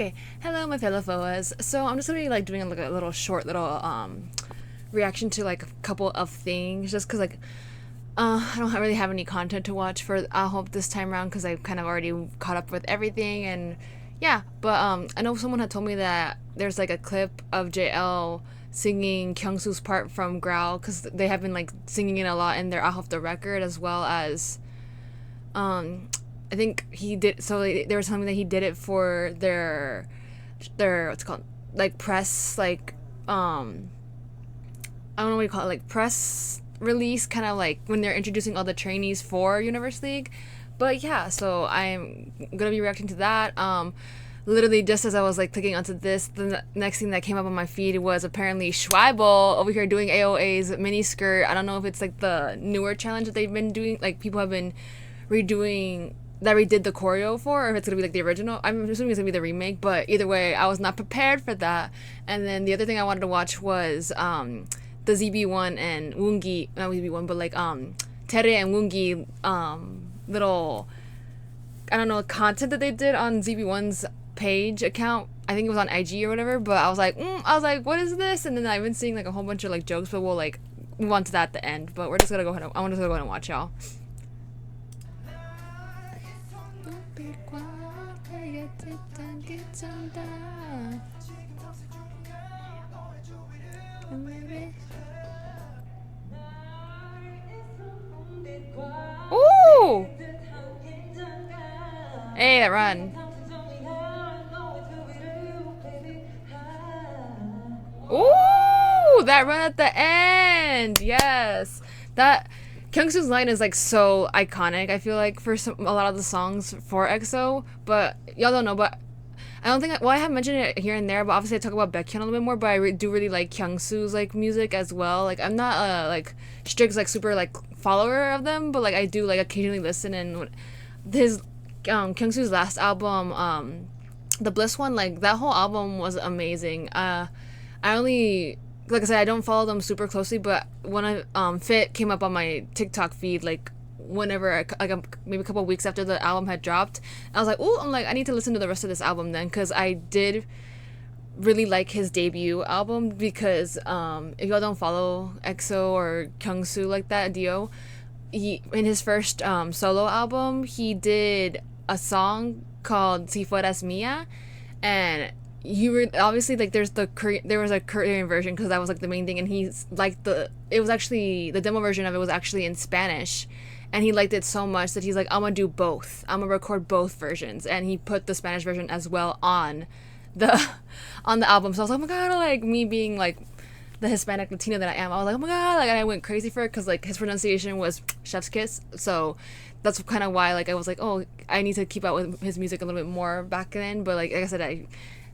Okay, hello my fellow foas. So I'm just gonna be like doing like a little short little reaction to like a couple of things, just because like I don't really have any content to watch for AHOF this time around because I kind of already caught up with everything. And yeah, but I know someone had told me that there's like a clip of JL singing Kyungsoo's part from Growl because they have been like singing it a lot in their AHOF the record, as well as I think he did. So they were telling me that he did it for their what's it called, like press, like I don't know what you call it, like press release, kind of like when they're introducing all the trainees for Universe League. But yeah, so I'm gonna be reacting to that. Literally just as I was like clicking onto this, the next thing that came up on my feed was apparently Shuaibo over here doing AOA's mini skirt. I don't know if it's like the newer challenge that they've been doing, like people have been redoing, that redid the choreo for, or if it's gonna be like the original. I'm assuming it's gonna be the remake, but either way, I was not prepared for that. And then the other thing I wanted to watch was the ZB1 and Woongki, not ZB1, but like Taerae and Woongki little, I don't know, content that they did on ZB1's page account. I think it was on IG or whatever, but I was like, what is this? And then I've been seeing like a whole bunch of like jokes, but we'll like move on to that at the end. But we're just gonna go ahead. I want to go ahead and watch y'all. Ooh! Hey, that run. Ooh, that run at the end. Yes. That Kyungsoo's line is like so iconic, I feel like, for a lot of the songs for EXO, but y'all don't know, but I don't think, well, I have mentioned it here and there, but obviously I talk about Baekhyun a little bit more, but I do really like Kyungsoo's like music as well. Like I'm not like strict like super like follower of them, but like I do like occasionally listen. And his Kyungsoo's last album, the Bliss one, like that whole album was amazing. I only, like I said, I don't follow them super closely, but when Fit came up on my TikTok feed, like whenever maybe a couple of weeks after the album had dropped, I was like, oh, I'm like, I need to listen to the rest of this album then, because I did really like his debut album. Because if y'all don't follow EXO or Kyungsoo like that, Dio, he, in his first solo album, he did a song called Si Fueras Mía, and you were obviously like there was a Korean version because that was like the main thing, and he's like it was actually the demo version of it was actually in Spanish, and he liked it so much that he's like, I'm gonna do both, I'm gonna record both versions, and he put the Spanish version as well on the album. So I was like, oh my god, like me being like the Hispanic Latina that I am, I was like, oh my god, like, and I went crazy for it because like his pronunciation was chef's kiss. So that's kind of why like I was like, oh, I need to keep up with his music a little bit more back then. But like I said, I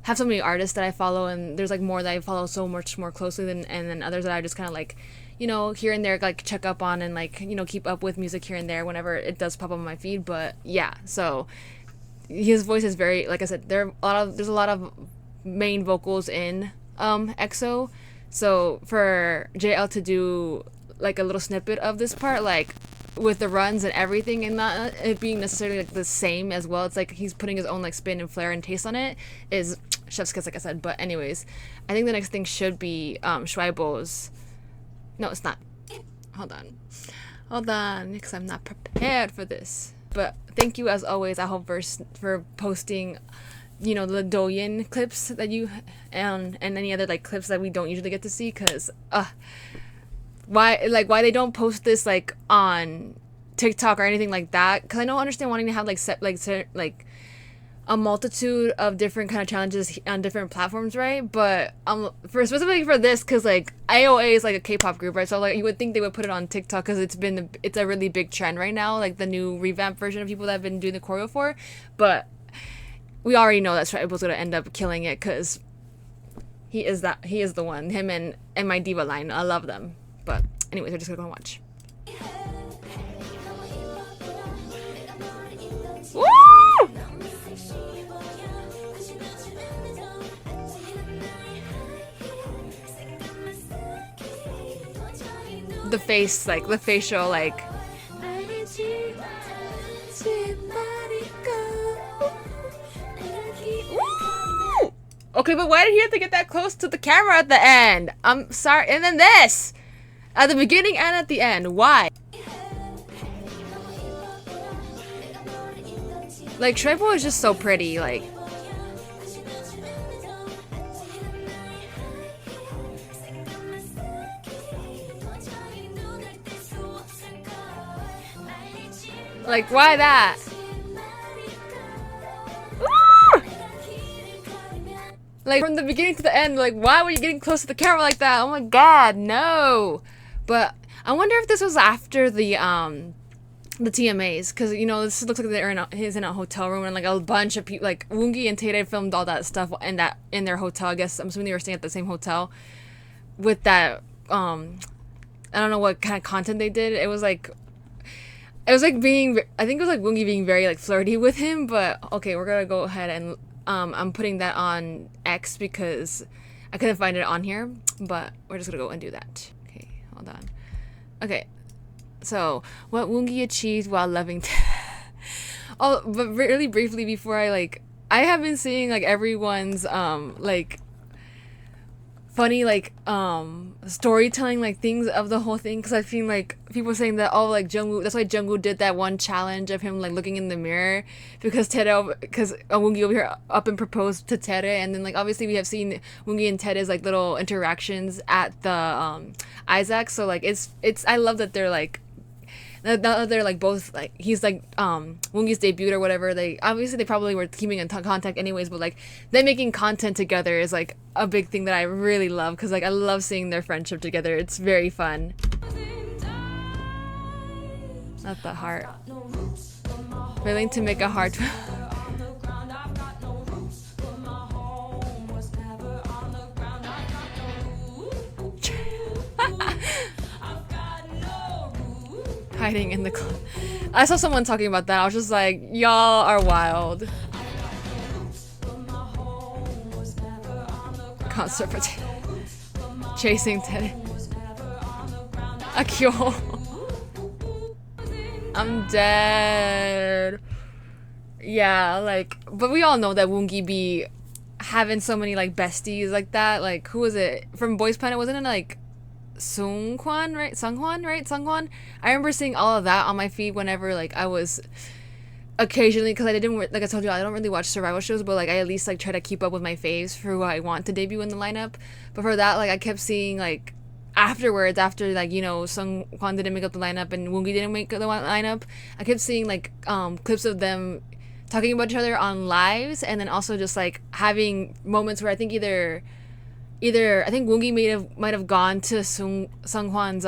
have so many artists that I follow, and there's like more that I follow so much more closely than, and then others that I just kind of like, you know, here and there like check up on and like, you know, keep up with music here and there whenever it does pop up on my feed. But yeah, so his voice is very, like I said, there's a lot of main vocals in EXO. So for JL to do like a little snippet of this part, like with the runs and everything, and not it being necessarily like the same as well, it's like he's putting his own like spin and flair and taste on it, is chef's kiss, like I said. But anyways, I think the next thing should be Shuaibo's. No, it's not. Hold on, because I'm not prepared for this. But thank you as always, AHOF, for posting, you know, the Douyin clips that you and any other like clips that we don't usually get to see. Because why they don't post this like on TikTok or anything like that? Because I don't understand wanting to have like a multitude of different kind of challenges on different platforms, right? But for specifically for this, because like AOA is like a K-pop group, right? So like you would think they would put it on TikTok because it's a really big trend right now, like the new revamped version of people that have been doing the choreo for. But we already know that Shuaibo's gonna end up killing it because he is the one. Him and my diva line, I love them. But anyways, we're just gonna go and watch. Woo! The face, like the facial, like Okay, but why did he have to get that close to the camera at the end? I'm sorry. And then this! At the beginning and at the end. Why? Like, Shuaibo is just so pretty, like... Like, why that? Ooh! Like, from the beginning to the end, like, why were you getting close to the camera like that? Oh my god, no! But I wonder if this was after the TMAs, because, you know, this looks like he's in a hotel room and, like, a bunch of people, like, Woongki and Taerae filmed all that stuff in their hotel. I guess, I'm assuming they were staying at the same hotel with that, I don't know what kind of content they did. It was like being, I think it was like Woongki being very like flirty with him, but okay, we're gonna go ahead and I'm putting that on X because I couldn't find it on here, but we're just gonna go and do that. Okay, hold on. Okay, so what Woongki achieved while loving oh, but really briefly before I have been seeing like everyone's like funny like storytelling like things of the whole thing, because I've seen like people saying that, oh, like Jungwoo, that's why Jungwoo did that one challenge of him like looking in the mirror because Woongki over here up and proposed to Taerae, and then like obviously we have seen Woongki and Taerae's like little interactions at the Isaac, so like it's I love that they're like both like he's like Woongki's debut or whatever. They probably were keeping in contact anyways, but like them making content together is like a big thing that I really love, because like I love seeing their friendship together. It's very fun. Not the heart. Willing to make a heart. Hiding in the club. I saw someone talking about that. I was just like, y'all are wild. Concert for chasing Teddy. Akio. I'm dead. Yeah, like, but we all know that Woongki be having so many like besties like that. Like, who was it from Boys Planet? Wasn't it like Sungkwan, right? Sungkwan. I remember seeing all of that on my feed whenever like I was occasionally, because I didn't, like I told you, I don't really watch survival shows, but like I at least like try to keep up with my faves for who I want to debut in the lineup. But for that, like I kept seeing like afterwards, after like, you know, Sungkwan didn't make up the lineup and Woongki didn't make the lineup, I kept seeing like clips of them talking about each other on lives, and then also just like having moments where I think either I think Woongki might have gone to Sungkwan's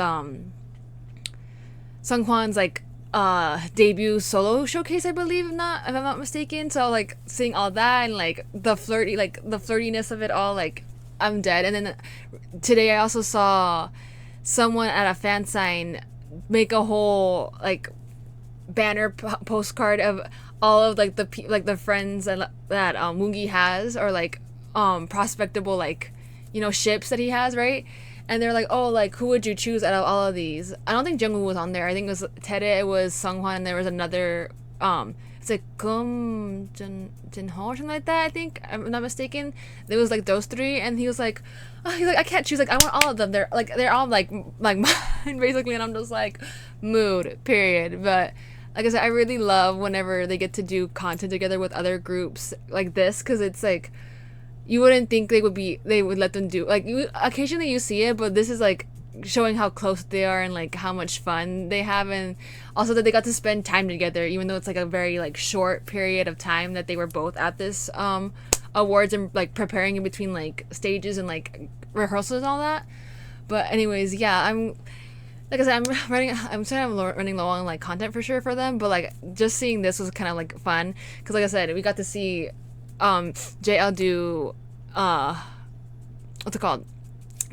like debut solo showcase, I believe, if I'm not mistaken. So like seeing all that and like the flirtiness of it all, like I'm dead. And then today I also saw someone at a fan sign make a whole like banner postcard of all of like the friends that Woongki has, or like prospectable like, you know, ships that he has, right? And they're like, oh, like, who would you choose out of all of these? I don't think Jungwoo was on there. I think it was Taerae, it was Sunghwan, and there was another, it's like Jinho or something like that, I think. I'm not mistaken. It was like those three, and he was like, I can't choose. Like, I want all of them. They're all like mine, basically. And I'm just like, mood, period. But like I said, I really love whenever they get to do content together with other groups like this, because it's like, you wouldn't think they would let them do, like, occasionally you see it, but this is like showing how close they are and like how much fun they have, and also that they got to spend time together, even though it's like a very like short period of time that they were both at this awards and like preparing in between like stages and like rehearsals and all that. But anyways, yeah, like I said, I'm running low on like content for sure for them, but like just seeing this was kind of like fun, because like I said, we got to see JL do what's it called,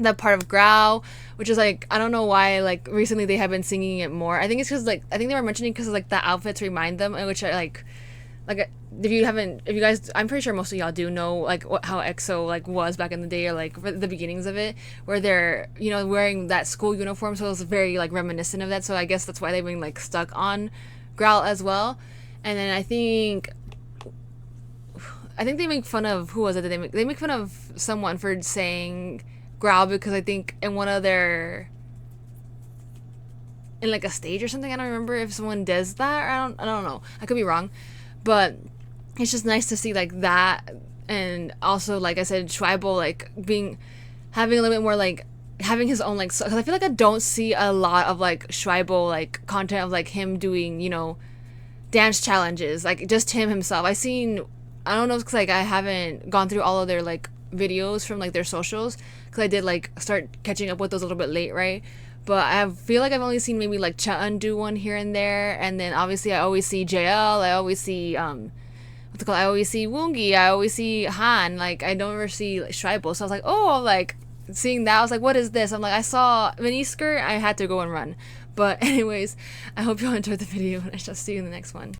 that part of Growl, which is like, I don't know why like recently they have been singing it more. I think it's because like, I think they were mentioning because like the outfits remind them, which I like if you guys, I'm pretty sure most of y'all do know like how EXO like was back in the day, or like for the beginnings of it, where they're, you know, wearing that school uniform, so it was very like reminiscent of that. So I guess that's why they've been like stuck on Growl as well. And then I think I think they make fun of, who was it that they make fun of someone for saying Growl, because I think in one of their, in like a stage or something, I don't remember if someone does that, or I don't know, I could be wrong, but it's just nice to see like that. And also, like I said, Shuaibo like having a little bit more like having his own like, because I feel like I don't see a lot of like Shuaibo like content of like him doing, you know, dance challenges, like just him himself. I don't know, because like I haven't gone through all of their like videos from like their socials, because I did like start catching up with those a little bit late, right? But I feel like I've only seen maybe like Chun do one here and there, and then obviously I always see JL, I always see what's it called, I always see Woongki, I always see Han, like I don't ever see like, Shuaibo. So I was like, oh, like seeing that, I was like, what is this? I'm like, I saw mini skirt, I had to go and run. But anyways, I hope you all enjoyed the video, and I shall see you in the next one.